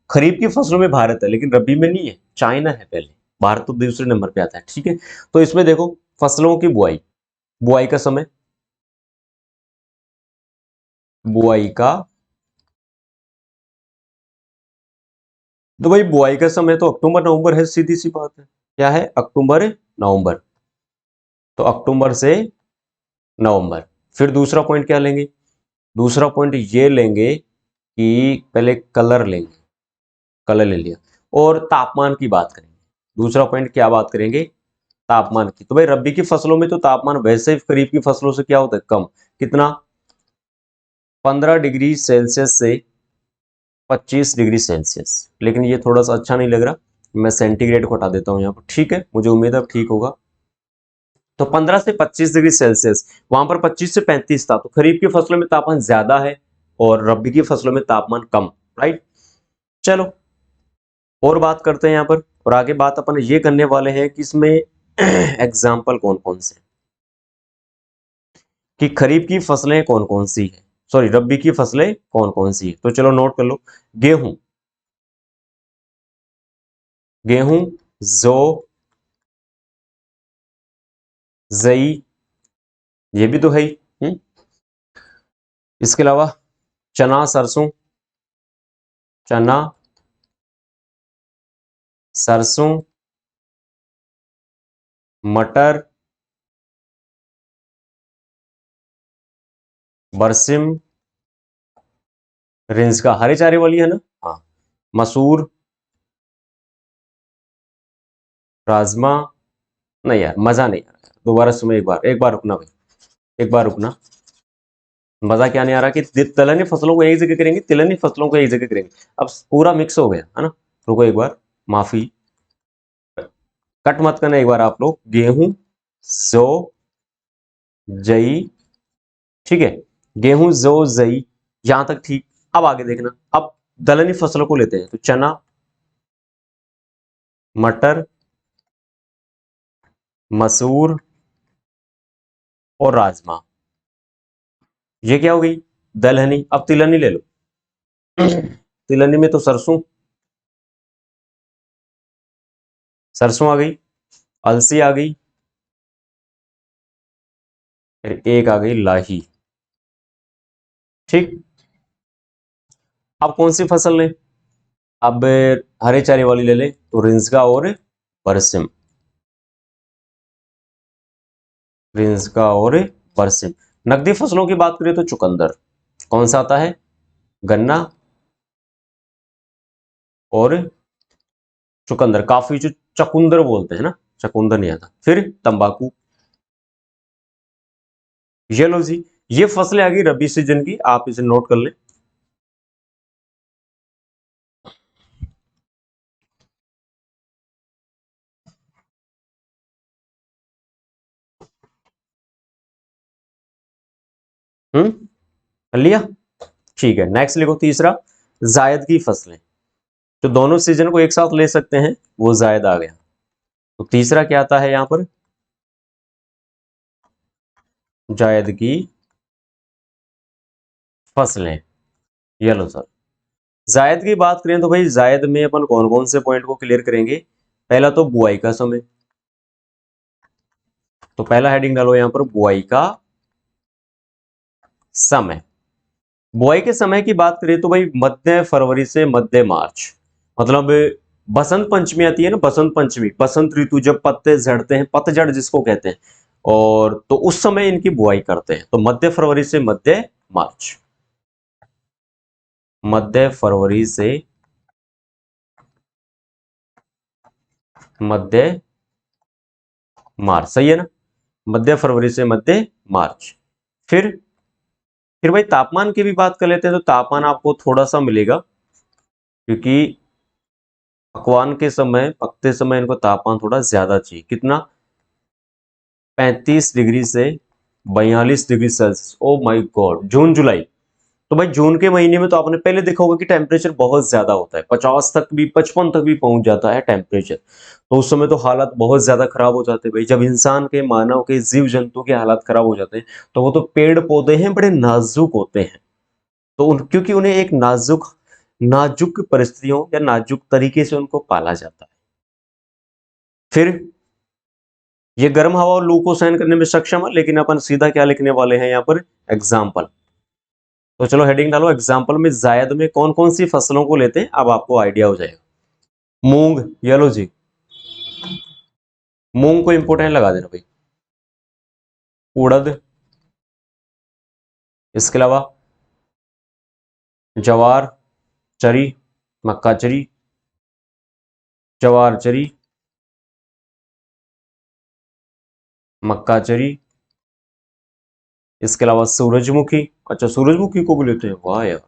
खरीफ की फसलों में भारत है, लेकिन रबी में नहीं है, चाइना है पहले। भारत तो दूसरे नंबर पे आता है, ठीक है। तो इसमें देखो फसलों की बुआई, बुआई का समय, बुआई का, तो भाई बुआई का समय तो अक्टूबर नवंबर है, सीधी सी बात है। क्या है? अक्टूबर नवंबर। तो अक्टूबर से नवंबर। फिर दूसरा पॉइंट क्या लेंगे? दूसरा पॉइंट ये लेंगे कि पहले कलर लेंगे, कलर ले लिया, और तापमान की बात करेंगे। दूसरा पॉइंट क्या बात करेंगे? तापमान की। तो भाई रबी की फसलों में तो तापमान वैसे ही खरीफ की फसलों से क्या होता है? कम। कितना? 15 डिग्री सेल्सियस से 25 डिग्री सेल्सियस। लेकिन ये थोड़ा सा अच्छा नहीं लग रहा, मैं सेंटीग्रेड को हटा देता हूँ यहाँ पर, ठीक है, मुझे उम्मीद है अब ठीक होगा। तो 15 से 25 डिग्री सेल्सियस, वहां पर 25 से 35 था, तो खरीफ की फसलों में तापमान ज्यादा है और रबी की फसलों में तापमान कम। राइट। चलो और बात करते हैं यहाँ पर, और आगे बात अपन ये करने वाले हैं कि इसमें एग्जाम्पल कौन कौन से, कि खरीफ की फसलें कौन कौन सी है, सॉरी रबी की फसलें कौन कौन सी है। तो चलो नोट कर लो। गेहूं, गेहूं, जौ, जई, ये भी तो है ही। इसके अलावा चना, सरसों, चना, सरसों, मटर, बरसिम, रेंज का हरे चारे वाली है ना, हाँ, मसूर, राजमा। नहीं यार मजा नहीं आ रहा, दोबारा सुनो, एक बार रुकना भाई, एक बार रुकना। मजा क्या नहीं आ रहा कि तिलहनी फसलों को एक जगह करेंगे, तिलहनी फसलों को एक जगह करेंगे। अब पूरा मिक्स हो गया है ना। रुको एक बार, माफी, कट मत करना एक बार आप लोग। गेहूं, जौ, जई, ठीक है, गेहूं, जौ, जई, यहां तक ठीक। अब आगे देखना, अब दलहनी फसलों को लेते हैं, तो चना, मटर, मसूर और राजमा। ये क्या हो गई? दलहनी। अब तिलहनी ले लो। तिलहनी में तो सरसों, सरसों आ गई, अलसी आ गई, फिर एक आ गई लाही। ठीक। अब कौन सी फसल लें? अब हरे चारे वाली ले ले तो रिंजका और बरसिम, रिंजका और बरसिम। नकदी फसलों की बात करें तो चुकंदर। कौन सा आता है? गन्ना और चुकंदर। काफी जो चकुंदर बोलते हैं ना, चकुंदर नहीं आता। फिर तंबाकू। ये लो जी, ये फसलें आ गई रबी सीजन की, आप इसे नोट कर लें। कर लिया। ठीक है, नेक्स्ट लिखो तीसरा, जायद की फसलें। जो दोनों सीजन को एक साथ ले सकते हैं वो जायद आ गया। तो तीसरा क्या आता है यहां पर? जायद की फसलें। ये लो सर। जायद की बात करें तो भाई जायद में अपन कौन कौन से पॉइंट को क्लियर करेंगे? पहला तो बुआई का समय। तो पहला हेडिंग डालो यहां पर, बुआई का समय। बुआई के समय की बात करें तो भाई मध्य फरवरी से मध्य मार्च, मतलब बसंत पंचमी आती है ना, बसंत पंचमी, बसंत ऋतु जब पत्ते झड़ते हैं, पतझड़ जिसको कहते हैं, और तो उस समय इनकी बुआई करते हैं। तो मध्य फरवरी से मध्य मार्च, मध्य फरवरी से मध्य मार्च, सही है ना? मध्य फरवरी से मध्य मार्च। फिर भाई तापमान की भी बात कर लेते हैं। तो तापमान आपको थोड़ा सा मिलेगा, क्योंकि पकवान के समय, पकते समय इनको तापमान थोड़ा ज्यादा चाहिए। कितना? 35 डिग्री से 42 degree Celsius. Oh my god, जून जुलाई। तो भाई जून के महीने में तो आपने पहले देखा होगा कि टेम्परेचर बहुत ज्यादा होता है, 50 तक भी, 55 तक भी पहुंच जाता है टेम्परेचर। तो उस समय तो हालात बहुत ज्यादा खराब हो जाते हैं भाई। जब इंसान के, मानव के, जीव जंतु के हालात खराब हो जाते हैं, तो वो तो पेड़ पौधे हैं, बड़े नाजुक होते हैं। तो क्योंकि उन्हें एक नाजुक नाजुक परिस्थितियों या नाजुक तरीके से उनको पाला जाता है। फिर ये गर्म हवा और लू को सहन करने में सक्षम है। लेकिन अपन सीधा क्या लिखने वाले हैं यहाँ पर? एग्जाम्पल। तो चलो हेडिंग डालो, एग्जाम्पल में जायद में कौन कौन सी फसलों को लेते हैं, अब आपको आइडिया हो जाएगा। मूंग, ये लो जी, मूंग को इंपोर्टेंट लगा देना भाई। उड़द, इसके अलावा जवार, चरी, मक्का चरी, जवार चरी, मक्का चरी, इसके अलावा सूरजमुखी। अच्छा, सूरजमुखी को भी लेते हैं, वाह यार।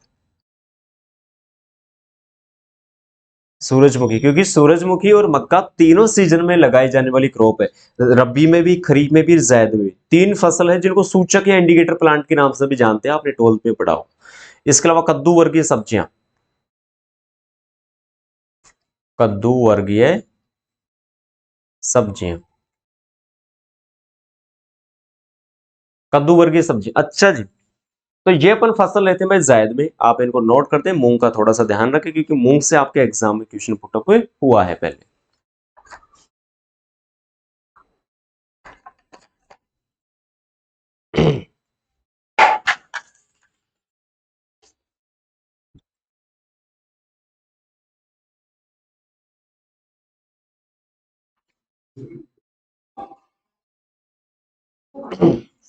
सूरजमुखी, क्योंकि सूरजमुखी और मक्का तीनों सीजन में लगाई जाने वाली क्रॉप है। रबी में भी, खरीफ में भी, जायद में भी। तीन फसल है जिनको सूचक या इंडिकेटर प्लांट के नाम से भी जानते हैं, आपने 12th में पढ़ा हो। इसके अलावा कद्दू वर्गीय सब्जियां, कद्दू वर्गीय सब्जियां, कद्दू वर्गीय सब्जी। अच्छा जी, तो ये अपन फसल लेते हैं भाई जायद में। आप इनको नोट करते हैं। मूंग का थोड़ा सा ध्यान रखें, क्योंकि मूंग से आपके एग्जाम में क्वेश्चन पुटअप हुआ है पहले।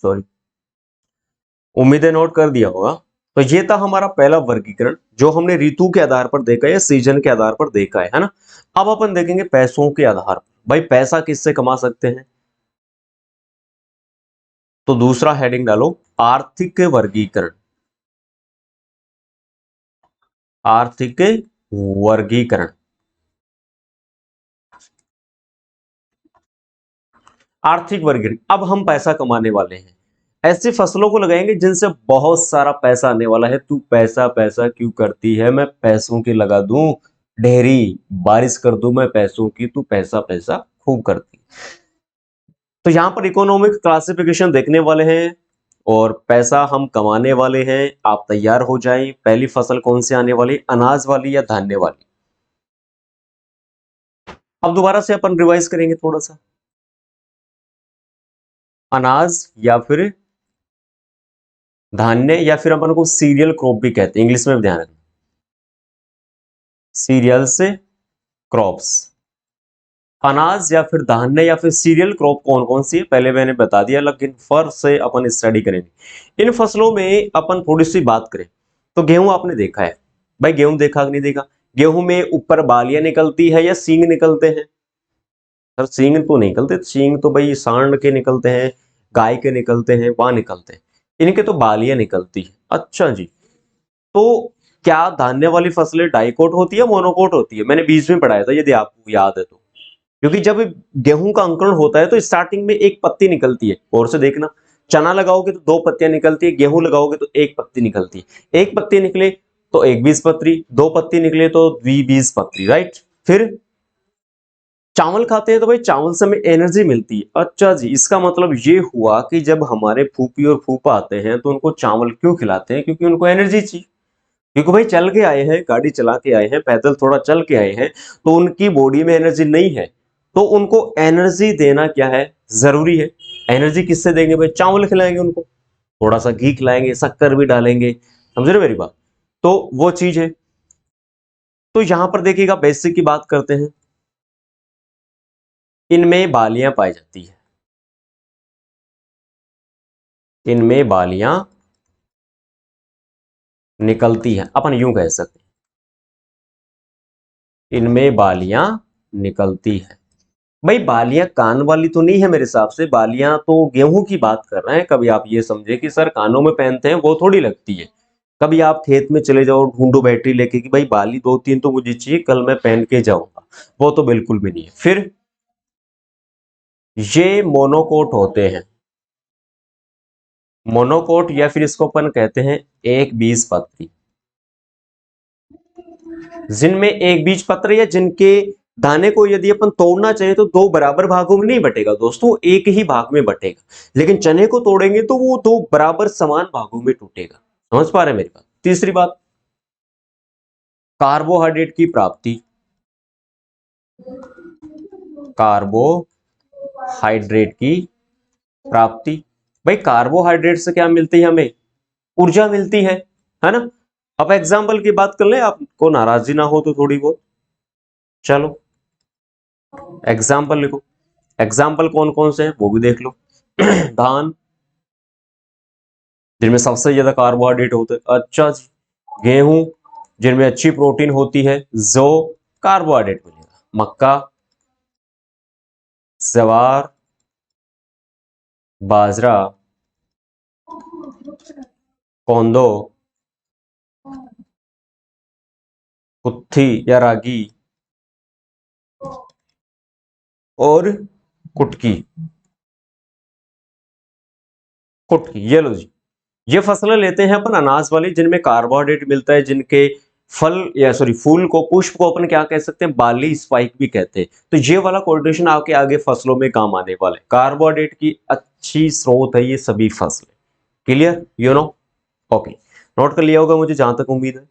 सॉरी, उम्मीदें नोट कर दिया होगा। तो ये था हमारा पहला वर्गीकरण, जो हमने ऋतु के आधार पर देखा है, सीजन के आधार पर देखा है ना। अब अपन देखेंगे पैसों के आधार पर, भाई पैसा किससे कमा सकते हैं। तो दूसरा हेडिंग डालो, आर्थिक वर्गीकरण। आर्थिक वर्गीकरण। आर्थिक वर्गीकरण, अब हम पैसा कमाने वाले हैं। ऐसी फसलों को लगाएंगे जिनसे बहुत सारा पैसा आने वाला है। तू पैसा पैसा क्यों करती है, मैं पैसों की लगा दूं ढेरी, बारिश कर दूं मैं पैसों की, तू पैसा पैसा खूब करती। तो यहां पर इकोनॉमिक क्लासिफिकेशन देखने वाले हैं, और पैसा हम कमाने वाले हैं। आप तैयार हो जाएं। पहली फसल कौन सी आने वाली, अनाज वाली या धान्य वाली? अब दोबारा से अपन रिवाइज करेंगे थोड़ा सा। अनाज या फिर धान्य या फिर अपन को सीरियल क्रॉप भी कहते हैं, इंग्लिश में भी ध्यान रखना, सीरियल्स क्रॉप्स। अनाज या फिर धान्य या फिर सीरियल क्रॉप कौन कौन सी है पहले मैंने बता दिया, लेकिन फर्क से अपन स्टडी करेंगे। इन फसलों में अपन थोड़ी सी बात करें तो गेहूं आपने देखा है भाई, गेहूं देखा कि नहीं देखा? गेहूं में ऊपर बालियां निकलती है या सींग निकलते हैं? सर सींग तो नहीं निकलते, सींग तो भाई सांड के निकलते हैं, गाय के निकलते हैं, वहां निकलते हैं। इनके तो बालियां निकलती है। अच्छा जी। तो क्या धान्य वाली फसलें डाइकोट होती है मोनोकोट होती है? मैंने बीच में पढ़ाया था यदि आपको याद है तो। क्योंकि जब गेहूं का अंकुरण होता है तो स्टार्टिंग में एक पत्ती निकलती है, और से देखना, चना लगाओगे तो दो पत्तियां निकलती है, गेहूं लगाओगे तो एक पत्ती निकलती है। एक पत्ती निकले तो एक बीजपत्री, दो पत्ती निकले तो द्विबीजपत्री, राइट। फिर चावल खाते हैं तो भाई चावल से हमें एनर्जी मिलती है। अच्छा जी, इसका मतलब ये हुआ कि जब हमारे फूफी और फूफा आते हैं तो उनको चावल क्यों खिलाते हैं? क्योंकि उनको एनर्जी चाहिए। क्योंकि भाई चल के आए हैं, गाड़ी चला के आए हैं, पैदल थोड़ा चल के आए हैं, तो उनकी बॉडी में एनर्जी नहीं है, तो उनको एनर्जी देना क्या है, जरूरी है। एनर्जी किससे देंगे भाई? चावल खिलाएंगे उनको, थोड़ा सा घी खिलाएंगे, शक्कर भी डालेंगे, समझ रहे मेरी बात? तो वो चीज है। तो यहां पर देखिएगा, बेसिक की बात करते हैं। इनमें बालियां पाई जाती है, इनमें बालियां निकलती हैं, अपन यूं कह सकते हैं, इनमें बालियां निकलती है। भाई बालियां कान वाली तो नहीं है मेरे हिसाब से, बालियां तो गेहूं की बात कर रहे हैं। कभी आप ये समझे कि सर कानों में पहनते हैं, वो थोड़ी लगती है। कभी आप खेत में चले जाओ, ढूंढो बैटरी लेके कि भाई बाली दो तीन तो मुझे चाहिए, कल मैं पहन के जाऊंगा, वो तो बिल्कुल भी नहीं है। फिर ये मोनोकोट होते हैं, मोनोकोट या फिर इसको अपन कहते हैं एक बीज पत्री। जिनमें एक बीज पत्र या जिनके दाने को यदि अपन तोड़ना चाहे तो दो बराबर भागों में नहीं बटेगा दोस्तों, एक ही भाग में बटेगा। लेकिन चने को तोड़ेंगे तो वो दो बराबर समान भागों में टूटेगा। समझ पा रहे हैं मेरी बात? तीसरी बात, कार्बोहाइड्रेट की प्राप्ति, कार्बोहाइड्रेट की प्राप्ति। भाई कार्बोहाइड्रेट से क्या मिलती है हमें? ऊर्जा मिलती है ना। अब एग्जाम्पल की बात कर ले, आपको नाराजगी ना हो तो थोड़ी बहुत। चलो एग्जाम्पल लिखो, एग्जाम्पल कौन कौन से हैं वो भी देख लो। धान, जिनमें सबसे ज्यादा कार्बोहाइड्रेट होते हैं। अच्छा जी। गेहूं, जिनमें अच्छी प्रोटीन होती है, जो कार्बोहाइड्रेट मिलेगा। मक्का, जवार, बाजरा, कोंदो, कुत्थी या रागी और कुटकी, कुटकी, ये लो जी। ये फसलें लेते हैं अपन अनाज वाली, जिनमें कार्बोहाइड्रेट मिलता है, जिनके फल या सॉरी फूल को, पुष्प को अपन क्या कह सकते हैं? बाली स्पाइक भी कहते हैं। तो ये वाला कोऑर्डिनेशन आपके आगे फसलों में काम आने वाला है। कार्बोहाइड्रेट की अच्छी स्रोत है ये सभी फसलें। Clear, you know? Okay, note कर लिया होगा मुझे जहां तक उम्मीद है।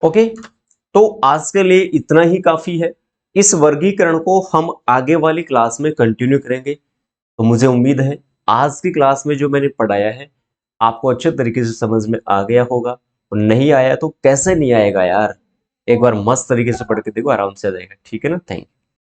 ओके, तो आज के लिए इतना ही काफी है। इस वर्गीकरण को हम आगे वाली क्लास में कंटिन्यू करेंगे। तो मुझे उम्मीद है आज की क्लास में जो मैंने पढ़ाया है आपको अच्छे तरीके से समझ में आ गया होगा। और नहीं आया तो कैसे नहीं आएगा यार, एक बार मस्त तरीके से पढ़ के देखो, आराम से आ जाएगा। ठीक है ना? Thank you.